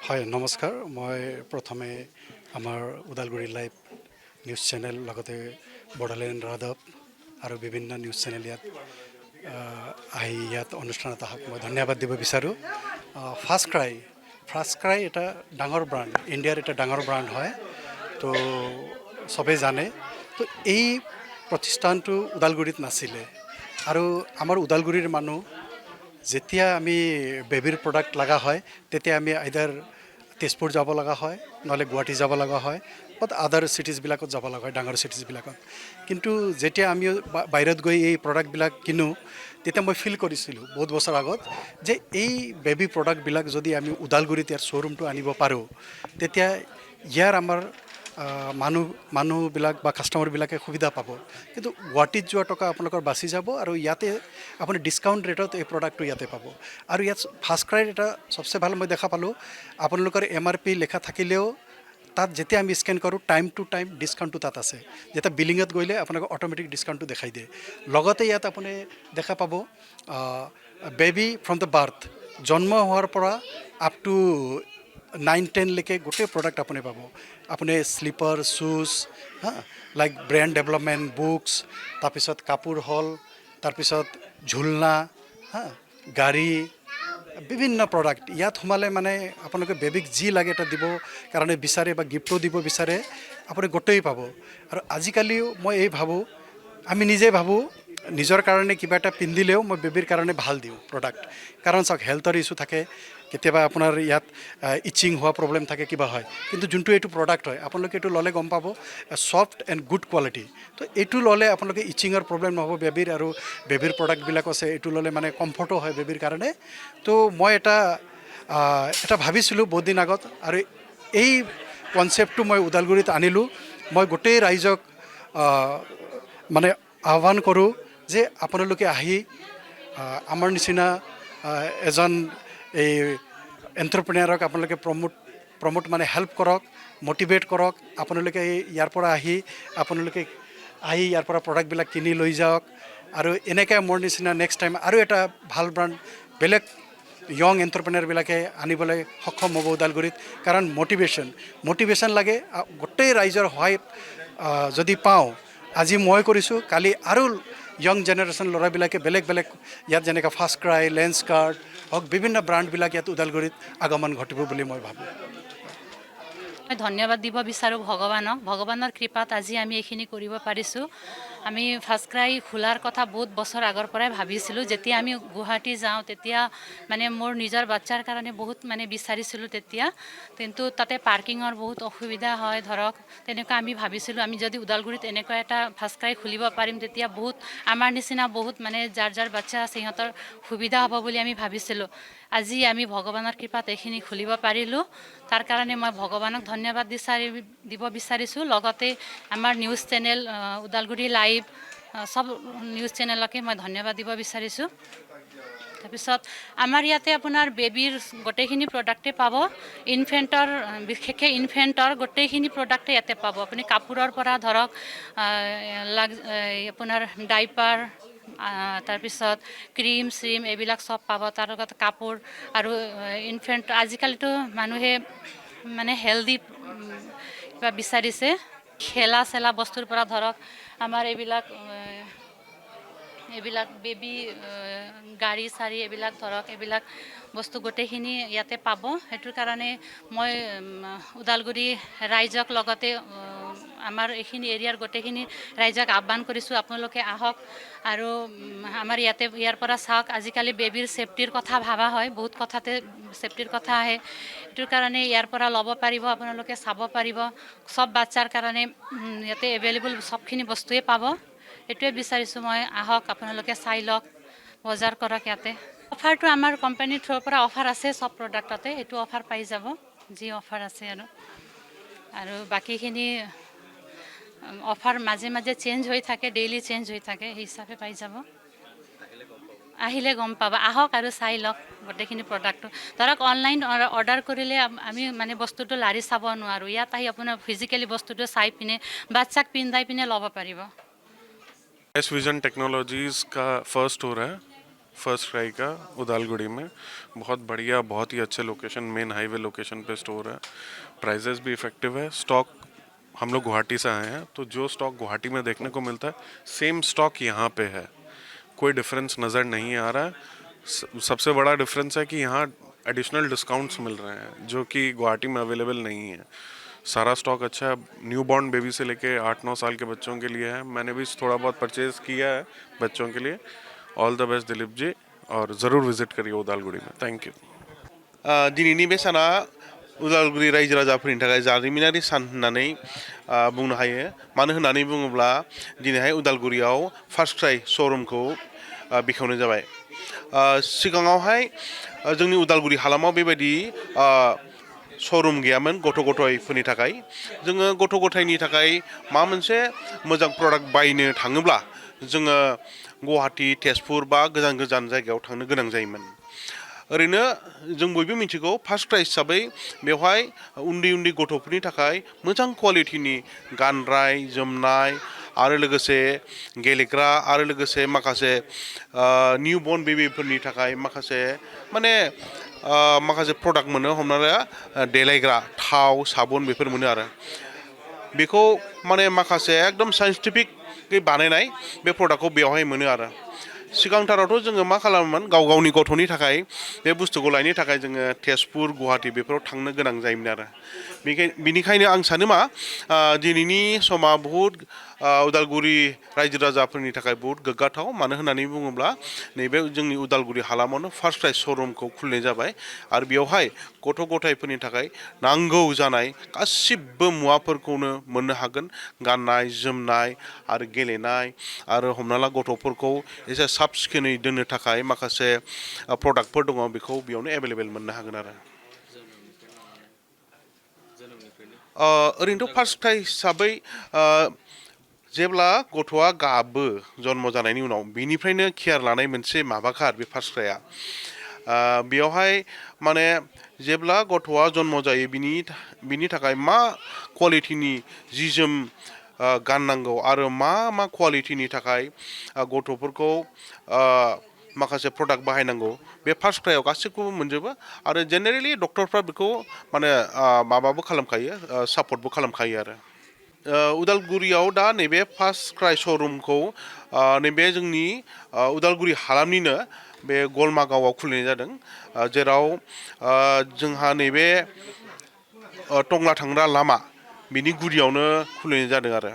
হয় নমস্কাৰ মই প্ৰথমে আমাৰ ওদালগুৰি লাইভ নিউজ চেনেল লগতে বড়োলেণ্ড ৰাধৱ আৰু বিভিন্ন নিউজ চেনেল ইয়াত আহি ইয়াত অনুষ্ঠানত অহাক মই ধন্যবাদ দিব বিচাৰোঁ। ফাৰ্ষ্ট ক্ৰাই এটা ডাঙৰ ব্ৰাণ্ড, ইণ্ডিয়াৰ এটা ডাঙৰ ব্ৰাণ্ড হয়। তো চবেই জানে। তো এই প্ৰতিষ্ঠানটো ওদালগুৰিত নাছিলে আৰু আমাৰ ওদালগুৰিৰ মানুহ যেতিয়া আমি বেবীৰ প্ৰডাক্ট লগা হয় তেতিয়া আমি আইদাৰ তেজপুৰ যাব লগা হয় নহ'লে গুৱাহাটী যাব লগা হয় বাট আদাৰ চিটিজবিলাকত যাব লগা হয়, ডাঙৰ চিটিজবিলাকত। কিন্তু যেতিয়া আমি বাহিৰত গৈ এই প্ৰডাক্টবিলাক কিনো তেতিয়া মই ফিল কৰিছিলোঁ বহুত বছৰ আগত যে এই বেবী প্ৰডাক্টবিলাক যদি আমি ওদালগুৰিত ইয়াৰ শ্ব'ৰুমটো আনিব পাৰোঁ তেতিয়া ইয়াৰ আমাৰ মানুহবিলাক বা কাষ্টমাৰবিলাকে সুবিধা পাব। কিন্তু গুৱাহাটীত যোৱা টকা আপোনালোকৰ বাচি যাব আৰু ইয়াতে আপুনি ডিছকাউণ্ট ৰেটত এই প্ৰডাক্টটো ইয়াতে পাব। আৰু ইয়াত ফাৰ্ষ্ট ক্ৰাইৰ এটা চবচে ভাল মই দেখা পালোঁ, আপোনালোকৰ MRP লেখা থাকিলেও তাত যেতিয়া আমি স্কেন কৰোঁ টাইম টু টাইম ডিছকাউণ্টটো তাত আছে। যেতিয়া বিলিঙত গ'লে আপোনাক অট'মেটিক ডিছকাউণ্টটো দেখাই দিয়ে। লগতে ইয়াত আপুনি দেখা পাব বেবী ফ্ৰম দ্য বাৰ্থ, জন্ম হোৱাৰ পৰা আপ টু 9-10লৈকে গোটেই প্ৰডাক্ট আপুনি পাব। আপুনি শ্লিপাৰ, শ্বুজ, লাইক ব্ৰেণ্ড ডেভেলপমেণ্ট, বুকছ, তাৰপিছত কাপোৰ হ'ল, তাৰপিছত ঝুলনা, গাড়ী, বিভিন্ন প্ৰডাক্ট ইয়াত সোমালে মানে আপোনালোকে বেবীক যি লাগে এটা দিব কাৰণে বিচাৰে বা গিফ্টো দিব বিচাৰে আপুনি গোটেই পাব। আৰু আজিকালিও মই ভাবোঁ, আমি নিজে ভাবোঁ নিজৰ কাৰণে কিবা এটা পিন্ধিলেও মই বেবীৰ কাৰণে ভাল দিওঁ প্ৰডাক্ট। কাৰণ চাওক হেল্থৰ ইছ্যু থাকে, কেতিয়াবা আপোনাৰ ইয়াত ইচিং হোৱা প্ৰব্লেম থাকে, কিবা হয়। কিন্তু যোনটো এইটো প্ৰডাক্ট হয় আপোনালোকে এইটো ল'লে গম পাব ছফ্ট এণ্ড গুড কোৱালিটি। তো এইটো ল'লে আপোনালোকে ইচিঙৰ প্ৰব্লেম নহ'ব বেবীৰ, আৰু বেবীৰ প্ৰডাক্টবিলাক আছে এইটো ল'লে মানে কমফৰ্টো হয় বেবীৰ কাৰণে। তো মই এটা ভাবিছিলোঁ বহুত দিন আগত আৰু এই কনচেপ্টটো মই ওদালগুৰিত আনিলোঁ। মই গোটেই ৰাইজক মানে আহ্বান কৰোঁ যে আপোনালোকে আহি আমাৰ নিচিনা এজন এই এণ্টাৰপ্ৰেনিয়াৰক আপোনালোকে প্ৰমোট মানে হেল্প কৰক, মটিভেট কৰক। আপোনালোকে ইয়াৰ পৰা আপোনালোকে ইয়াৰ পৰা প্ৰডাক্টবিলাক কিনি লৈ যাওক। আৰু এনেকৈ মোৰ নিচিনা নেক্সট টাইম আৰু এটা ভাল ব্ৰাণ্ড বেলেগ য়ং এণ্টাৰপ্ৰেনিয়াৰবিলাকে আনিবলৈ সক্ষম হ'ব ওদালগুৰিত। কাৰণ মটিভেশ্যন লাগে, গোটেই ৰাইজৰ সহায় যদি পাওঁ, আজি মই কৰিছোঁ কালি আৰু য়ং জেনেৰেশ্যন ল'ৰাবিলাকে বেলেগ ইয়াত যেনেকৈ ফাৰ্ষ্ট ক্ৰাই, লেন্সকাৰ্ট হওক বিভিন্ন ব্ৰাণ্ডবিলাক ইয়াত ওদালগুৰিত আগমন ঘটিব বুলি মই ভাবোঁ। মই ধন্যবাদ দিব বিচাৰোঁ ভগৱানৰ কৃপাত আজি আমি এইখিনি কৰিব পাৰিছোঁ। আমি ফাৰ্ষ্ট ক্ৰাই খোলাৰ কথা বহুত বছৰ আগৰ পৰাই ভাবিছিলোঁ। যেতিয়া আমি গুৱাহাটী যাওঁ তেতিয়া মানে মোৰ নিজৰ বাচ্ছাৰ কাৰণে বহুত মানে বিচাৰিছিলোঁ তেতিয়া, কিন্তু তাতে পাৰ্কিঙৰ বহুত অসুবিধা হয় ধৰক। তেনেকুৱা আমি ভাবিছিলোঁ আমি যদি ওদালগুৰিত এনেকুৱা এটা ফাৰ্ষ্ট ক্ৰাই খুলিব পাৰিম তেতিয়া বহুত আমাৰ নিচিনা বহুত মানে যাৰ বাচ্ছা আছে সিহঁতৰ সুবিধা হ'ব বুলি আমি ভাবিছিলোঁ। আজি আমি ভগৱানৰ কৃপাত এইখিনি খুলিব পাৰিলোঁ, তাৰ কাৰণে মই ভগৱানক ধন্যবাদ দিব বিচাৰিছোঁ। লগতে আমাৰ নিউজ চেনেল ওদালগুৰি লাইভ চব নিউজ চেনেলকে মই ধন্যবাদ দিব বিচাৰিছোঁ। তাৰপিছত আমাৰ ইয়াতে আপোনাৰ বেবীৰ গোটেইখিনি প্ৰডাক্টেই পাব। বিশেষকৈ ইনফেণ্টৰ গোটেইখিনি প্ৰডাক্টেই ইয়াতে পাব। আপুনি কাপোৰৰ পৰা ধৰক আপোনাৰ ডাইপাৰ, তাৰপিছত ক্ৰীম এইবিলাক চব পাব। তাৰ লগত কাপোৰ আৰু আজিকালিতো মানুহে মানে হেল্ডি কিবা বিচাৰিছে, খেলা বস্তুৰ পৰা ধৰক আমাৰ এইবিলাক বেবী গাড়ী এইবিলাক ধৰক এইবিলাক বস্তু গোটেইখিনি ইয়াতে পাব। সেইটোৰ কাৰণে মই ওদালগুৰি ৰাইজক লগতে আমাৰ এইখিনি এৰিয়াৰ গোটেইখিনি ৰাইজক আহ্বান কৰিছোঁ আপোনালোকে আহক আৰু আমাৰ ইয়াৰ পৰা চাওক। আজিকালি বেবীৰ ছেফটিৰ কথা ভাবা হয়, বহুত কথাতে ছেফটিৰ কথা আহে। এইটোৰ কাৰণে ইয়াৰ পৰা ল'ব পাৰিব, আপোনালোকে চাব পাৰিব। চব বাচ্ছাৰ কাৰণে ইয়াতে এভেইলেবল চবখিনি বস্তুৱেই পাব। এইটোৱে বিচাৰিছোঁ মই, আহক আপোনালোকে চাই লওক, বজাৰ কৰক ইয়াতে। অফাৰটো আমাৰ কোম্পানীৰ থ্ৰুৰ পৰা অফাৰ আছে চব প্ৰডাক্টতে, সেইটো অফাৰ পাই যাব যি অফাৰ আছে। আৰু বাকীখিনি অফাৰ মাজে চেঞ্জ হৈ থাকে, ডেইলি চেঞ্জ হৈ থাকে, সেই হিচাপে পাই যাব। আহিলে গম পাব, আহক আৰু চাই লওক গোটেইখিনি প্ৰডাক্টটো। ধৰক অনলাইন অৰ্ডাৰ কৰিলে আমি মানে বস্তুটো লাৰি চাব নোৱাৰোঁ। ইয়াত আহি আপোনাৰ ফিজিকেলি বস্তুটো চাই পিনে বাচ্ছাক পিন্ধাই পিনে ল'ব পাৰিব। एस विजन टेक्नोलॉजीज़ का फर्स्ट स्टोर है फर्स्ट क्राई का उदालगुड़ी में। बहुत बढ़िया, बहुत ही अच्छे लोकेशन, मेन हाईवे लोकेशन पे स्टोर है। प्राइजेस भी इफेक्टिव है। स्टॉक, हम लोग गुवाहाटी से आए हैं, तो जो स्टॉक गुवाहाटी में देखने को मिलता है सेम स्टॉक यहाँ पे है। कोई डिफरेंस नज़र नहीं आ रहा है। सबसे बड़ा डिफरेंस है कि यहाँ एडिशनल डिस्काउंट्स मिल रहे हैं जो कि गुवाहाटी में अवेलेबल नहीं है। सारा स्टॉक अच्छा है। न्यू बॉर्न बेबी से लेके 8-9 साल के बच्चों के लिए है। मैंने भी थोड़ा बहुत परचेज किया है बच्चों के लिए। All the best Dilip ji, और ज़रूर विजिट करिए उदालगुड़ी में। Thank you. दिनैनि बे साना उदालगुरि रायजो राजाफोरनि थाखाय जारिमिनारि सान होननानै बुंनो हायो। मानो होननानै बुङोब्ला दिनैहाय उदालगुरियाव फार्स्ट क्राइ श'रुमखौ बेखेवनाय जाबाय। सिगाङावहाय जोंनि उदालगुरि हालामाव बेबायदि श'रुम गैयामोन गथ' गथायफोरनि थाखाय। जोङो गथ' गथायनि थाखाय माबा मोनसे मोजां प्रडाक्ट बायनो थाङोब्ला जोङो गुवाहाटि, तेजपुर बा गोजान गोजान जायगायाव थांनो गोनां जायोमोन। ओरैनो जों बयबो मिथिगौ फार्स्ट क्राइ हिसाबै बेवहाय उन्दै उन्दै गथ'फोरनि थाखाय मोजां क्वालिटिनि गाननाय जोमनाय आरो लोगोसे गेलेग्रा आरो लोगोसे माखासे निउ बर्न बेबिफोरनि थाखाय माखासे माने माखासे प्रडाक्ट मोनो। हमना ला देलायग्रा थाव साबुन बेफोर मोनो आरो बेखौ माने माखासे एकदम साइन्टिफिकै बानायनाय बे प्रडाक्टखौ बेवहाय मोनो आरो। सिगांथारावथ' जोङो मा खालामोमोन, गाव गावनि गथ'नि थाखाय बे बुस्थुखौ लायनो थाखाय जोङो तेजपुर गुवाहाटि बेफोराव थांनो गोनां जायोमोन आरो। बिनिखायनो आं सानो मा दिनैनि समा बहुद उदालगुरि रायजो राजाफोरनि थाखाय बहुद गोग्गाथाव। मानो होननानै बुङोब्ला नैबे जोंनि उदालगुरि हालामावनो फार्स्ट क्राइ श'रुमखौ खुलिनाय जाबाय आरो बेवहाय गथ' गथायफोरनि थाखाय नांगौ जानाय गासिबो मुवाफोरखौनो मोननो हागोन। गाननाय जोमनाय आरो गेलेनाय आरो हमना ला गथ'फोरखौ एसे साब सिखोनै दोननो थाखाय माखासे प्रडाक्टफोर दङ, बेखौ बेयावनो एभेलेबेल मोननो हागोन आरो। ओरैनोथ' फार्स्ट क्राइ हिसाबै जेब्ला गथ'आ गाबो जन्म जानायनि उनाव, बिनिफ्रायनो केयार लानाय मोनसे माबाखा बे फार्स्ट क्राइआ। बेयावहाय माने जेब्ला गथ'आ जन्म जायो बिनि थाखाय मा क्वालिटिनि जि जोम गाननांगौ आरो मा मा क्वालिटिनि थाखाय गथ'फोरखौ माखासे प्रडाक्ट बाहायनांगौ, बे फार्स्ट क्राइआव गासैखौबो मोनजोबो। आरो जेनेरेलि डक्टरफ्रा बेखौ माने माबाबो खालामखायो, सापर्टबो खालामखायो आरो। उदालगुरियाव दा नैबे फार्स्ट क्राइ श'रुमखौ नैबे जोंनि उदालगुरि हालामनिनो बे गलमागावआव खुलिनाय जादों, जेराव जोंहा नैबे टंला थांग्रा लामा बिनि गुदियावनो खुलिनाय जादों आरो।